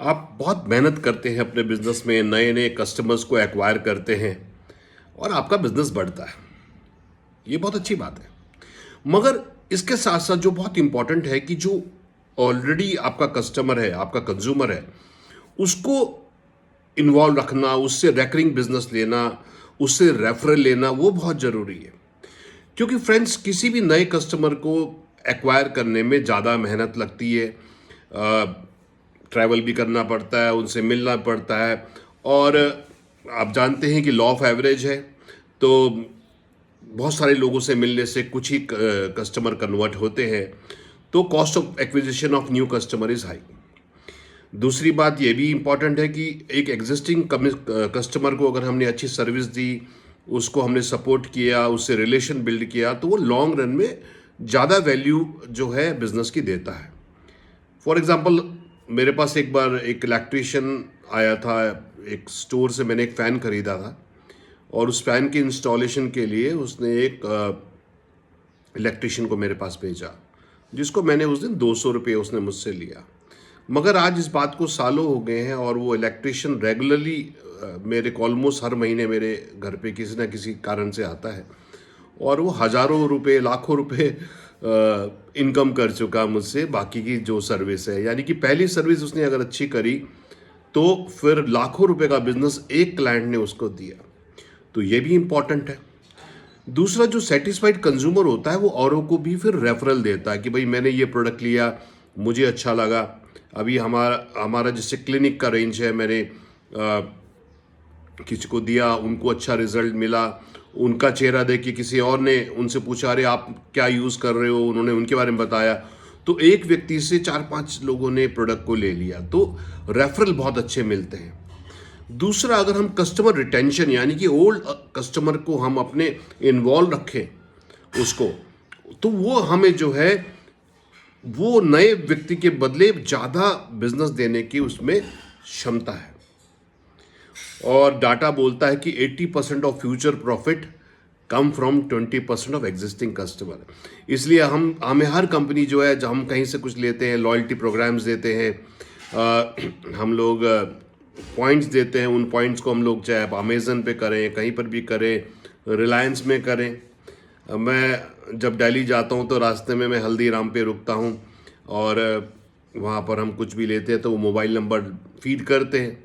आप बहुत मेहनत करते हैं अपने बिजनेस में, नए नए कस्टमर्स को एक्वायर करते हैं और आपका बिजनेस बढ़ता है। ये बहुत अच्छी बात है। मगर इसके साथ साथ जो बहुत इंपॉर्टेंट है कि जो ऑलरेडी आपका कस्टमर है, आपका कंज्यूमर है, उसको इन्वॉल्व रखना, उससे रेकरिंग बिजनेस लेना, उससे रेफरल लेना, वो बहुत ज़रूरी है। क्योंकि फ्रेंड्स, किसी भी नए कस्टमर को एक्वायर करने में ज़्यादा मेहनत लगती है। ट्रैवल भी करना पड़ता है, उनसे मिलना पड़ता है। और आप जानते हैं कि लॉ ऑफ एवरेज है, तो बहुत सारे लोगों से मिलने से कुछ ही कस्टमर कन्वर्ट होते हैं। तो cost of acquisition of new customer is high. दूसरी बात ये भी इम्पॉर्टेंट है कि एक एग्जिस्टिंग कस्टमर को अगर हमने अच्छी सर्विस दी, उसको हमने सपोर्ट किया, उससे रिलेशन बिल्ड किया, तो वो लॉन्ग रन में ज़्यादा वैल्यू जो है बिजनेस की देता है। फॉर एग्जांपल, मेरे पास एक बार एक इलेक्ट्रिशियन आया था। एक स्टोर से मैंने एक फ़ैन ख़रीदा था और उस फ़ैन के इंस्टॉलेशन के लिए उसने एक इलेक्ट्रिशियन को मेरे पास भेजा, जिसको मैंने उस दिन 200 रुपये उसने मुझसे लिया। मगर आज इस बात को सालों हो गए हैं और वो इलेक्ट्रिशियन रेगुलरली मेरे को ऑलमोस्ट हर महीने मेरे घर पे किसी ना किसी कारण से आता है और वो हज़ारों रुपए, लाखों रुपए इनकम कर चुका मुझसे बाकी की जो सर्विस है। यानी कि पहली सर्विस उसने अगर अच्छी करी तो फिर लाखों रुपए का बिजनेस एक क्लाइंट ने उसको दिया। तो ये भी इम्पॉर्टेंट है। दूसरा, जो सेटिस्फाइड कंज्यूमर होता है वो औरों को भी फिर रेफरल देता है कि भाई मैंने ये प्रोडक्ट लिया, मुझे अच्छा लगा। अभी हमारा हमारा जैसे क्लिनिक का रेंज है, मैंने किसी को दिया, उनको अच्छा रिजल्ट मिला। उनका चेहरा देख के किसी और ने उनसे पूछा, अरे आप क्या यूज़ कर रहे हो, उन्होंने उनके बारे में बताया। तो एक व्यक्ति से 4-5 लोगों ने प्रोडक्ट को ले लिया। तो रेफरल बहुत अच्छे मिलते हैं। दूसरा, अगर हम कस्टमर रिटेंशन यानी कि ओल्ड कस्टमर को हम अपने इन्वॉल्व रखें उसको, तो वो हमें जो है वो नए व्यक्ति के बदले ज़्यादा बिजनेस देने की उसमें क्षमता है। और डाटा बोलता है कि 80% of future profit come from 20% of existing customer. इसलिए हमें हर कंपनी जो है, जब हम कहीं से कुछ लेते हैं, लॉयल्टी प्रोग्राम्स देते हैं, हम लोग पॉइंट्स देते हैं। उन पॉइंट्स को हम लोग चाहे आप अमेज़न पे करें, कहीं पर भी करें, रिलायंस में करें। मैं जब दिल्ली जाता हूँ तो रास्ते में मैं हल्दीराम पे रुकता हूँ और वहाँ पर हम कुछ भी लेते हैं तो वो मोबाइल नंबर फीड करते हैं।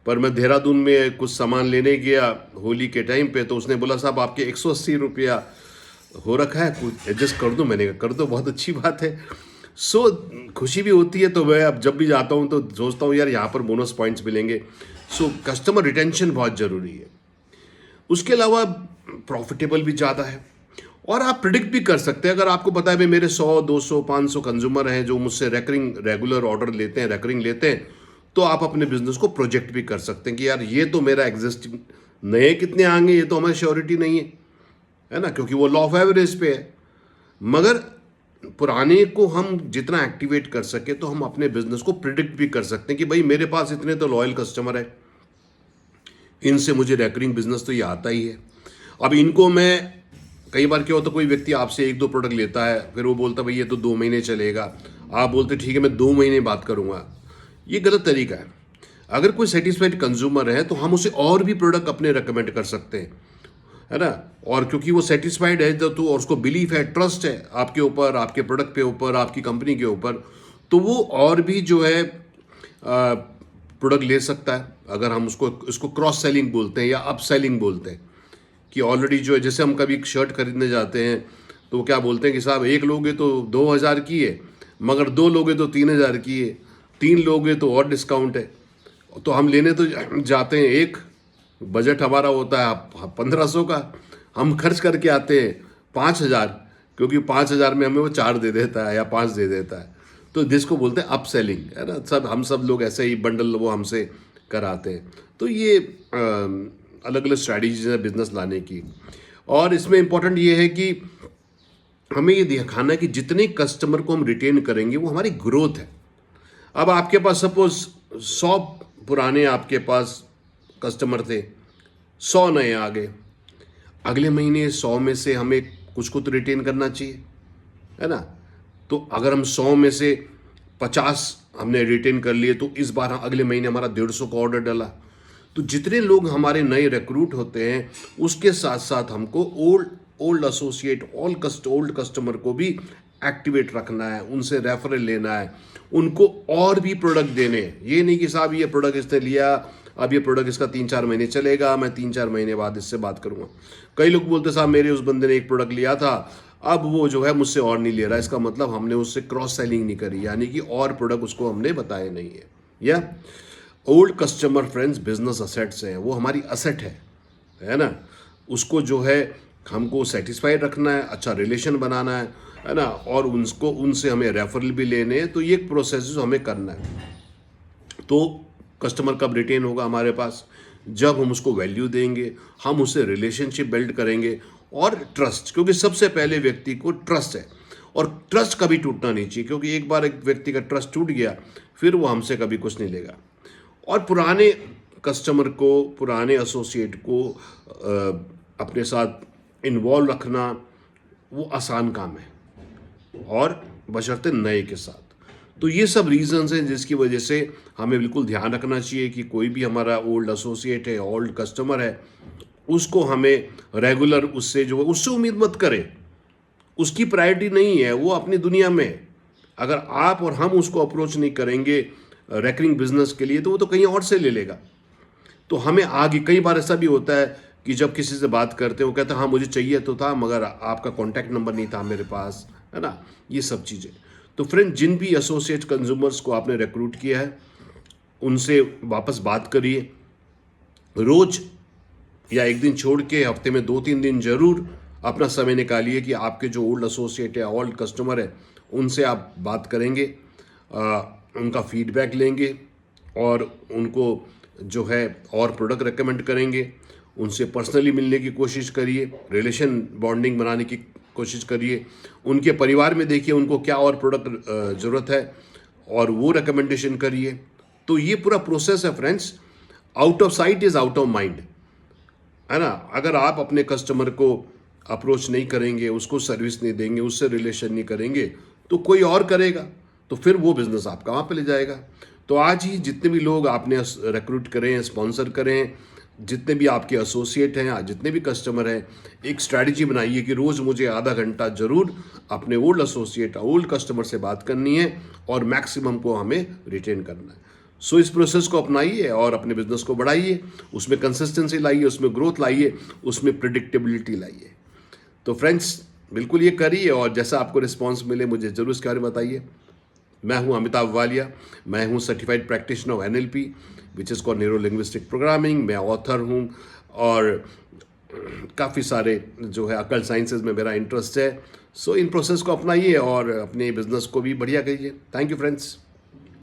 पर मैं देहरादून में कुछ सामान लेने गया होली के टाइम पे, तो उसने बोला साहब आपके 180 रुपया हो रखा है, कुछ एडजस्ट कर दूं। मैंने कहा कर दो, बहुत अच्छी बात है। सो खुशी भी होती है। तो मैं अब जब भी जाता हूं तो सोचता हूं यार यहाँ पर बोनस पॉइंट्स मिलेंगे। सो कस्टमर रिटेंशन बहुत ज़रूरी है। उसके अलावा प्रॉफिटेबल भी ज़्यादा है और आप प्रिडिक्ट भी कर सकते हैं। अगर आपको पता है भाई मेरे 100, 200, 500 कंज्यूमर हैं जो मुझसे रेगुलर ऑर्डर लेते हैं, रेकरिंग लेते हैं, तो आप अपने बिजनेस को प्रोजेक्ट भी कर सकते हैं कि यार ये तो मेरा एग्जिस्टिंग, नए कितने आएंगे ये तो हमें श्योरिटी नहीं है ना, क्योंकि वो लॉ ऑफ एवरेज पे है। मगर पुराने को हम जितना एक्टिवेट कर सके तो हम अपने बिजनेस को प्रिडिक्ट भी कर सकते हैं कि भाई मेरे पास इतने तो लॉयल कस्टमर है, इनसे मुझे रेकरिंग बिजनेस तो ये आता ही है। अब इनको मैं, कई बार क्या होता है, कोई व्यक्ति आपसे 1-2 प्रोडक्ट लेता है, फिर वो बोलता है भाई ये तो 2 महीने चलेगा। आप बोलते ठीक है मैं 2 महीने बात करूंगा। ये गलत तरीका है। अगर कोई सेटिस्फाइड कंज्यूमर है तो हम उसे और भी प्रोडक्ट अपने रेकमेंड कर सकते हैं, है ना। और क्योंकि वो सेटिस्फाइड है तो और उसको बिलीफ है, ट्रस्ट है आपके ऊपर, आपके प्रोडक्ट के ऊपर, आपकी कंपनी के ऊपर, तो वो और भी जो है प्रोडक्ट ले सकता है। अगर हम उसको क्रॉस सेलिंग बोलते हैं या अप सेलिंग बोलते हैं कि ऑलरेडी जो है, जैसे हम कभी शर्ट खरीदने जाते हैं तो क्या बोलते हैं कि साहब एक लोगे तो 2000 की है, मगर 2 लोगे तो 3000 की है, 3 लोगे तो और डिस्काउंट है। तो हम लेने तो जाते हैं, एक बजट हमारा होता है 1500 का, हम खर्च करके आते हैं 5000, क्योंकि 5000 में हमें वो 4 दे देता है या 5 दे देता है। तो जिसको बोलते हैं अप सेलिंग, है ना। हम सब लोग ऐसे ही बंडल वो हमसे कराते हैं। तो ये अलग अलग स्ट्रैटेजीज है बिजनेस लाने की। और इसमें इंपॉर्टेंट ये है कि हमें ये दिखाना है कि जितने कस्टमर को हम रिटेन करेंगे वो हमारी ग्रोथ है। अब आपके पास सपोज 100 पुराने आपके पास कस्टमर थे, 100 नए आ गए, अगले महीने 100 में से हमें कुछ को तो रिटेन करना चाहिए, है ना। तो अगर हम 100 में से 50 हमने रिटेन कर लिए, तो इस बार अगले महीने हमारा 150 का ऑर्डर डला। तो जितने लोग हमारे नए रिक्रूट होते हैं, उसके साथ साथ हमको ओल्ड एसोसिएट ओल्ड कस्टमर को भी एक्टिवेट रखना है, उनसे रेफरल लेना है, उनको और भी प्रोडक्ट देने हैं। ये नहीं कि साहब ये प्रोडक्ट इसने लिया, अब ये प्रोडक्ट इसका 3-4 महीने चलेगा, मैं 3-4 महीने बाद इससे बात करूँगा। कई लोग बोलते साहब मेरे उस बंदे ने एक प्रोडक्ट लिया था, अब वो जो है मुझसे और नहीं ले रहा। इसका मतलब हमने उससे क्रॉस सेलिंग नहीं करी, यानी कि और प्रोडक्ट उसको हमने बताए नहीं है। या old customer friends business assets हैं, वो हमारी असेट है ना। उसको जो है हमको सेटिस्फाइड रखना है, अच्छा रिलेशन बनाना है ना, और उनसे हमें रेफरल भी लेने हैं। तो ये एक प्रोसेस हमें करना है। तो कस्टमर कब रिटेन होगा हमारे पास? जब हम उसको वैल्यू देंगे, हम उससे रिलेशनशिप बिल्ड करेंगे, और ट्रस्ट, क्योंकि सबसे पहले व्यक्ति को ट्रस्ट है, और ट्रस्ट कभी टूटना नहीं चाहिए, क्योंकि एक बार एक व्यक्ति का ट्रस्ट टूट गया फिर वो हमसे कभी कुछ नहीं लेगा। और पुराने कस्टमर को, पुराने एसोसिएट को अपने साथ इन्वॉल्व रखना वो आसान काम है, और बशर्ते नए के साथ। तो ये सब रीजंस हैं जिसकी वजह से हमें बिल्कुल ध्यान रखना चाहिए कि कोई भी हमारा ओल्ड एसोसिएट है, ओल्ड कस्टमर है, उसको हमें रेगुलर उससे जो है उससे उम्मीद मत करें। उसकी प्रायोरिटी नहीं है, वो अपनी दुनिया में है। अगर आप और हम उसको अप्रोच नहीं करेंगे रेकरिंग बिजनेस के लिए, तो वो तो कहीं और से ले लेगा। तो हमें आगे, कई बार ऐसा भी होता है कि जब किसी से बात करते हैं वो कहता है हाँ मुझे चाहिए तो था, मगर आपका कॉन्टैक्ट नंबर नहीं था मेरे पास, है ना, ये सब चीज़ें। तो फ्रेंड, जिन भी एसोसिएट कंज्यूमर्स को आपने रिक्रूट किया है, उनसे वापस बात करिए। रोज या एक दिन छोड़ के हफ्ते में 2-3 दिन जरूर अपना समय निकालिए कि आपके जो ओल्ड एसोसिएट है, ओल्ड कस्टमर है, उनसे आप बात करेंगे, उनका फीडबैक लेंगे, और उनको जो है और प्रोडक्ट रेकमेंड करेंगे। उनसे पर्सनली मिलने की कोशिश करिए, रिलेशन बॉन्डिंग बनाने की कोशिश करिए। उनके परिवार में देखिए उनको क्या और प्रोडक्ट ज़रूरत है, और वो रिकमेंडेशन करिए। तो ये पूरा प्रोसेस है friends. Out of site is out of mind, है ना। अगर आप अपने कस्टमर को अप्रोच नहीं करेंगे, उसको सर्विस नहीं देंगे, उससे रिलेशन नहीं करेंगे, तो कोई और करेगा, तो फिर वो बिजनेस आपका वहाँ पे ले जाएगा। तो आज ही जितने भी लोग आपने रिक्रूट करें, स्पॉन्सर करें, जितने भी आपके एसोसिएट हैं, जितने भी कस्टमर हैं, एक स्ट्रैटेजी बनाइए कि रोज़ मुझे आधा घंटा ज़रूर अपने ओल्ड एसोसिएट, ओल्ड कस्टमर से बात करनी है, और मैक्सिमम को हमें रिटेन करना है। सो इस प्रोसेस को अपनाइए और अपने बिजनेस को बढ़ाइए, उसमें कंसिस्टेंसी लाइए, उसमें ग्रोथ लाइए, उसमें प्रिडिक्टेबिलिटी लाइए। तो फ्रेंड्स, बिल्कुल ये करिए, और जैसा आपको रिस्पॉन्स मिले मुझे ज़रूर इसके बारे में बताइए। मैं हूं अमिताभ वालिया, मैं हूं certified practitioner of NLP which is called neuro linguistic programming. मैं ऑथर हूं, और काफ़ी सारे जो है अकल साइंसेज में मेरा इंटरेस्ट है। सो इन प्रोसेस को अपनाइए और अपने बिजनेस को भी बढ़िया करिए। Thank you friends.